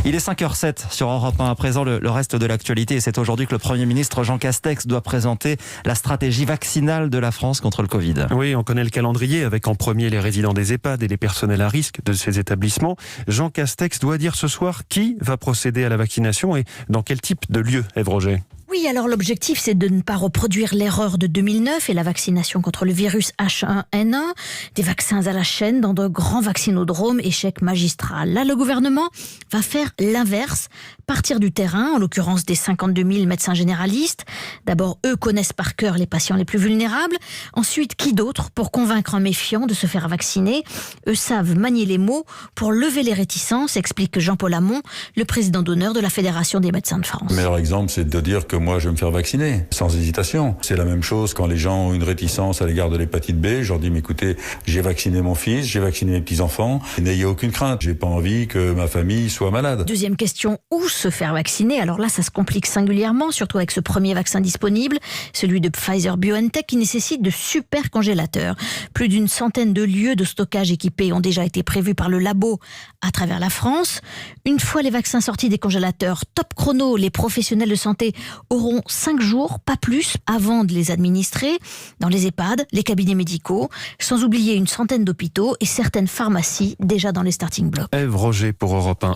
Il est 5h07 sur Europe 1. À présent, le reste de l'actualité. Et c'est aujourd'hui que le Premier ministre Jean Castex doit présenter la stratégie vaccinale de la France contre le Covid. Oui, on connaît le calendrier avec en premier les résidents des EHPAD et les personnels à risque de ces établissements. Jean Castex doit dire ce soir qui va procéder à la vaccination et dans quel type de lieu, Ève Roger. Oui, alors l'objectif, c'est de ne pas reproduire l'erreur de 2009 et la vaccination contre le virus H1N1, des vaccins à la chaîne dans de grands vaccinodromes, échec magistral. Là, le gouvernement va faire l'inverse, partir du terrain, en l'occurrence des 52 000 médecins généralistes. D'abord, eux connaissent par cœur les patients les plus vulnérables. Ensuite, qui d'autre pour convaincre un méfiant de se faire vacciner? Eux savent manier les mots pour lever les réticences, explique Jean-Paul Hamon, le président d'honneur de la Fédération des médecins de France. Le meilleur exemple, c'est de dire que moi, je vais me faire vacciner, sans hésitation. C'est la même chose quand les gens ont une réticence à l'égard de l'hépatite B. Je leur dis, mais écoutez, j'ai vacciné mon fils, j'ai vacciné mes petits-enfants. N'ayez aucune crainte. J'ai pas envie que ma famille soit malade. Deuxième question, où se faire vacciner? Alors là, ça se complique singulièrement, surtout avec ce premier vaccin disponible, celui de Pfizer-BioNTech, qui nécessite de super congélateurs. Plus d'une centaine de lieux de stockage équipés ont déjà été prévus par le labo à travers la France. Une fois les vaccins sortis des congélateurs, top chrono, les professionnels de santé auront 5 jours, pas plus, avant de les administrer dans les EHPAD, les cabinets médicaux, sans oublier une centaine d'hôpitaux et certaines pharmacies déjà dans les starting blocks. Ève Roger pour Europe 1.